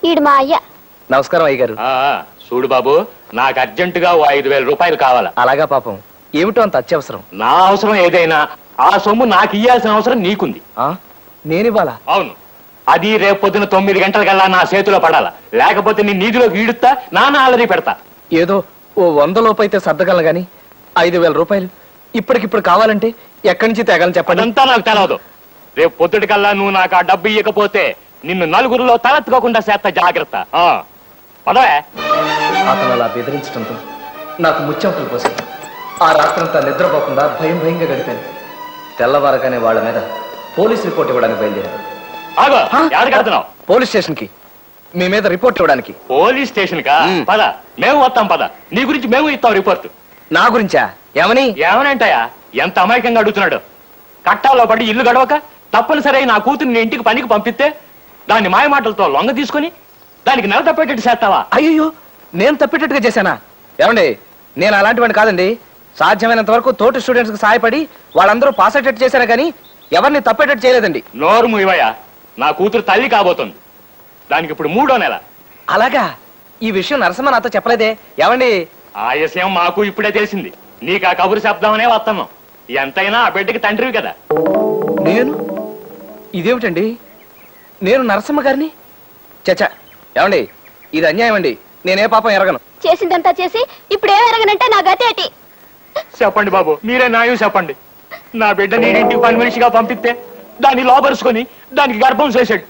ఈడు మా అయ్య. నమస్కారం అయ్య గారు. చూడు బాబు, నాకు అర్జెంటుగా 5,000 రూపాయలు కావాలా. అలాగా పాపం, ఏమిటో అంత అత్యవసరం? నా అవసరం ఏదైనా ఆ సొమ్ము నాకు ఇయ్యాల్సిన అవసరం నీకుంది. నేనివ్వాలా? అవును, అది రేపు పొద్దున 9 గంటలకల్లా నా చేతిలో పడాలా, లేకపోతే నీ నీధిలోకి ఈడుస్తా, నాన్న ఆలరీ పెడతా. ఏదో ఓ 100 లోపు అయితే సర్దగలను గాని 5,000 రూపాయలు ఇప్పటికిప్పుడు కావాలంటే ఎక్కడి నుంచి తేగలని చెప్పండి. అదంతా నాకు తెలవదు. రేపు పొద్దుటికల్లా నువ్వు నాకు ఆ డబ్బు ఇవ్వకపోతే నిన్ను నలుగురిలో తలెత్తుకోకుండా చేస్తా, జాగ్రత్త. పదవే. అతను అలా బెదిరించడంతో నాకు ముచ్చెమటలు పోసాడు. ఆ రాత్రంతా నిద్రపోకుండా భయంగా గడిపాను. తెల్లవారగానే వాళ్ళ మీద పోలీస్ రిపోర్ట్ ఇవ్వడానికి బయలుదేరాను. పోలీస్ స్టేషన్ కి మీ మీద రిపోర్ట్ ఇవ్వడానికి. పోలీస్ స్టేషన్ కా? పద, మేము వస్తాం. పద, నీ గురించి మేము ఇస్తాం రిపోర్ట్. నా గురించా? ఏమనంటాయా? ఎంత అమాయకంగా అడుగుతున్నాడు. కట్టాల్లో పడి ఇల్లు గడవక తప్పనిసరి నా కూతురు ఇంటికి పనికి పంపిస్తే దాన్ని మాయమాటలతో లొంగ తీసుకుని దానికి నెల తప్పేటట్టు చేస్తావా? అయ్యో, నేను తప్పేటట్టుగా చేశానా? ఏమండి, నేను అలాంటి వాడిని కాదండి. సాధ్యమైనంత వరకు తోటి స్టూడెంట్స్ కి సహాయపడి వాళ్ళందరూ పాస్ అయ్యేటట్టు చేశాను కానీ ఎవరిని తప్పేటట్టు చేయలేదండి. నోరు మూయవయ్యా, నా కూతురు తల్లి కాబోతుంది. దానికి ఇప్పుడు 3వ నెల. అలాగా? ఈ విషయం నరసింహ నాతో చెప్పలేదే. ఏమండి, ఆ విషయం మాకు ఇప్పుడే తెలిసింది. నీకు ఆ కబురు చెప్దామనే వస్తున్నాం. ఎంతైనా ఆ బిడ్డకి తండ్రివి కదా. ఇదేమిటండి, నేను నరసింహ గారిని? చచ్చా, ఏమండి, ఇది అన్యాయం అండి. నేనే పాపం ఎరగను. చేసిందంతా చేసి ఇప్పుడు ఏం ఎరగనంటే నా గతేటి. చెప్పండి బాబు, మీరే న్యాయం చెప్పండి. నా బిడ్డ నేనింటికి పని మనిషిగా పంపిస్తే దాన్ని లోపరుచుకొని దానికి గర్భం చేశాడు.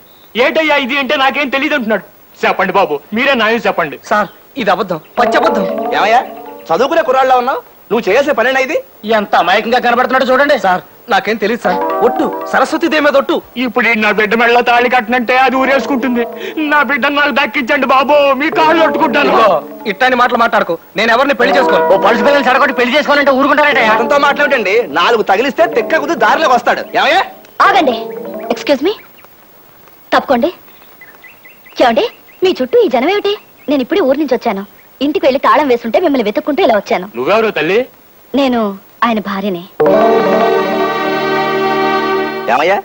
ఏటయ్యా ఇది అంటే నాకేం తెలియదు అంటున్నాడు. చెప్పండి బాబు, మీరే న్యాయం చెప్పండి. సార్, ఇది అబద్ధం, పచ్చబద్ధం. ఏమయ్యా, చదువుకునే కుర్రాళ్ళ ఉన్నావు? నువ్వు చేసే పనేనా ఇది? ఎంత అమాయకంగా కనబడుతున్నాడు చూడండి. సార్, నాకేం తెలియదు సార్. ఒట్టు, సరస్వతి దేవి మీద ఒట్టు. ఇప్పుడు నా బిడ్డ మెళ్ళ తాళి కట్టనంటే అది ఊరేసుకుంటుంది. నా బిడ్డను నాకు దక్కించండి బాబు, మీ కాళ్ళు పట్టుకుంటాను. ఇట్టాని మాటలు మాట్లాడుకో. నేను ఎవరిని పెళ్లి చేసుకోను. ఓ పలుసు పిల్లలు చెడగొట్టి పెళ్లి చేసుకోవాలంటే ఊరుకుంటారట. అతనితో మాట్లాడండి, 4 తగిలిస్తే తెక్క కుది దారిలోకి వస్తాడు. ఏమయ్యా? ఆగండి. ఎక్స్క్యూజ్ మీ, తప్పుకోండి. చూడండి, మీ చుట్టూ ఈ జనం ఏమిటి? నేను ఇప్పుడే ఊరి నుంచి వచ్చాను. ఇంటికి వెళ్ళి తాళం వేస్తుంటే మిమ్మల్ని వెతుక్కుంటూ ఇలా వచ్చాను. నువ్వెవరు తల్లి? నేను ఆయన భార్యనే. ఏమయ్యా,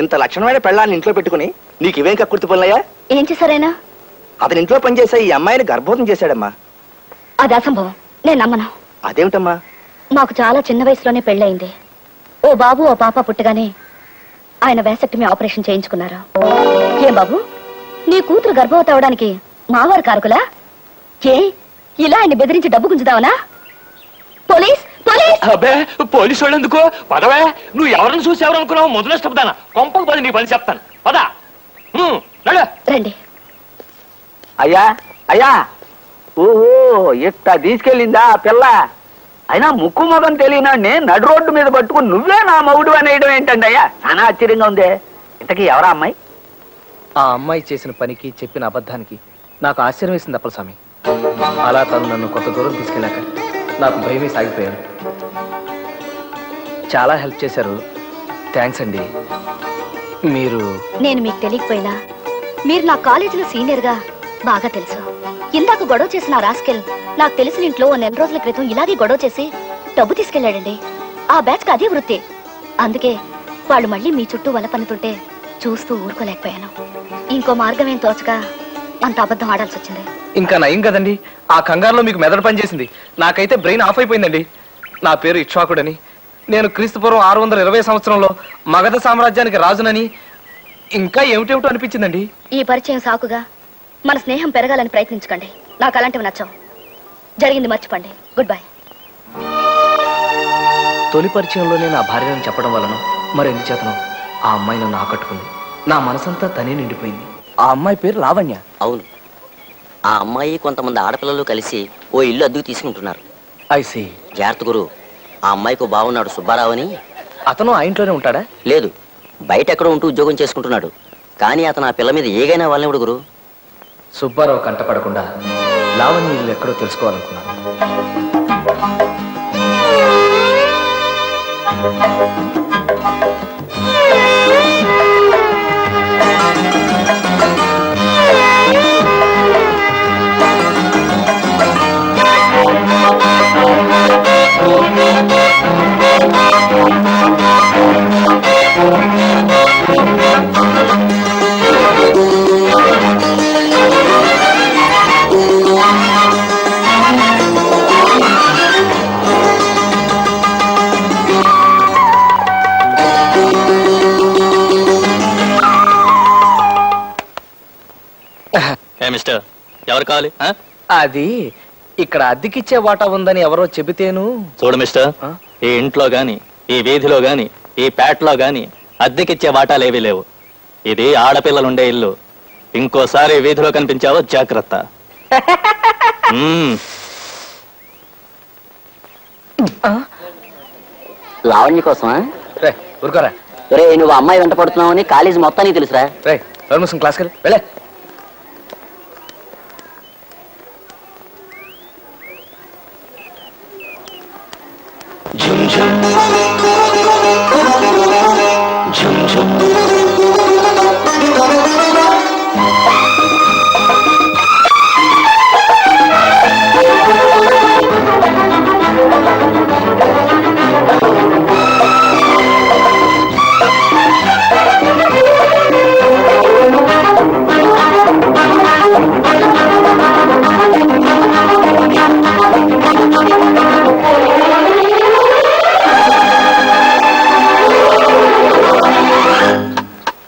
ఇంత లక్షణమైన పెళ్ళాన్ని ఇంట్లో పెట్టుకుని నీకు ఇవేం కక్కుర్తి పనులయ్యా? ఏం చేశారైనా? అతని ఇంట్లో పనిచేసే ఈ అమ్మాయిని గర్భవతం చేశాడమ్మా. అది అసంభవం, నేను నమ్మను. అదేమిటమ్మా? మాకు చాలా చిన్న వయసులోనే పెళ్ళయింది. ఓ బాబు ఓ పాప పుట్టగానే ఆయన వేసక్టమీ ఆపరేషన్ చేయించుకున్నారు. ఏం బాబు, నీ కూతురు గర్భవతి అవడానికి మావారు కారకులా? ఏ, ఇలా ఆయన బెదిరించి డబ్బు గుంజుదావనా? Police police! అబ్బే, పోలీసు వాళ్ళు ఎందుకు? పదవే. నువ్వు ఎవరిని చూసి ఎవరనుకున్నావు? మొదలు ఇష్టపదానా? కొంపకు పది నీ పని చెప్తాను. పద రండి. అయ్యా అయ్యా, ఓహో, ఇట్ట తీసుకెళ్ళిందా ఆ పిల్ల? అయినా ముక్కు మొగం తెలియనాడిని నడు రోడ్డు మీద పట్టుకుని నువ్వే నా మగుడు అనేయడం ఏంటండి అయ్యా? చాలా ఆశ్చర్యంగా ఉంది. ఇంతకీ ఎవరా అమ్మాయి? ఆ అమ్మాయి చేసిన పనికి, చెప్పిన అబద్ధానికి నాకు ఆశ్చర్యం వేసింది అప్పలస్వామి. అలా తను నన్ను కొంత దూరం తీసుకెళ్ళాక నాకు భయమే సాగిపోయాను. చాలా హెల్ప్ చేశారు. థ్యాంక్స్ అండి. నేను మీకు తెలియకపోయినా మీరు నా కాలేజీలో సీనియర్ గా బాగా తెలుసు. ఇందాక గొడవ చేసిన రాస్కెల్ నాకు తెలిసిన ఇంట్లో 1 నెల రోజుల క్రితం ఇలాగే గొడవ చేసి డబ్బు తీసుకెళ్లాడండి. ఆ బ్యాచ్ కి అదే వృత్తి. అందుకే వాళ్ళు మళ్ళీ మీ చుట్టూ వల పన్నుతుంటే చూస్తూ ఊరుకోలేకపోయాను. ఇంకో మార్గం ఏం తోచగా అంత అబద్ధం ఆడాల్సి వచ్చింది. ఇంకా నయం కదండి, ఆ కంగారులో మీకు మెదడు పనిచేసింది. నాకైతే బ్రెయిన్ ఆఫ్ అయిపోయిందండి. నా పేరు ఇక్ష్వాకుడని, నేను క్రీస్తుపూర్వం 620 సంవత్సరంలో మగధ సామ్రాజ్యానికి రాజునని, ఇంకా ఏమిటేమిటో అనిపించిందండి. ఈ పరిచయం సాకుగా మన స్నేహం పెరగాలని ప్రయత్నించకండి. నాకు అలాంటివి నచ్చవు. జరిగింది మర్చిపోండి. Good bye. తొలి పరిచయంలోనే నా భార్యను చెప్పడం వలన మరెందుచేతనో ఆ అమ్మాయి నన్ను ఆకట్టుకుంది. నా మనసంతా తనే నిండిపోయింది. ఆ అమ్మాయి పేరు లావణ్య. అవును, ఆ అమ్మాయి కొంతమంది ఆడపిల్లలు కలిసి ఓ ఇల్లు అద్దెకు తీసుకుంటున్నారు. I see. జాగ్రత్త గురు, ఆ అమ్మాయికి బాగున్నాడు సుబ్బారావు అని. అతను ఆ ఇంట్లోనే ఉంటాడా? లేదు, బయట ఎక్కడో ఉంటూ ఉద్యోగం చేసుకుంటున్నాడు. కానీ అతను ఆ పిల్ల మీద ఏగైనా వాళ్ళనివ్వడు గురు. సుబ్బారావు కంటపడకుండా లావణ్య ఇల్లు ఎక్కడో తెలుసుకోవాలనుకున్నాను. ఏ మిస్టర్ ఎవరు కావాలి ఆ? అది ఇక్కడ అద్దెకిచ్చే వాటా ఉందని ఎవరో చెబితేను చూడు మిస్టర్ ఆ? ఈ ఇంట్లో గాని ఈ వీధిలో గాని ఈ పేటలో గాని అద్దెకిచ్చే వాటాలేవీ లేవు. ఇది ఆడపిల్లలుండే ఇల్లు. ఇంకోసారి ఈ వీధిలో కనిపించావో జాగ్రత్త. మ్మ్. లావణ్య కోసమా? రే ఊరుకోరా. రే నువ్వు అమ్మాయి వెంట పడుతున్నావని కాలేజీ మొత్తానికి తెలుసురా. రే పర్మిషన్ క్లాస్కి వెళ్ళి వెళ్ళే. ఝుమ్ ఝుమ్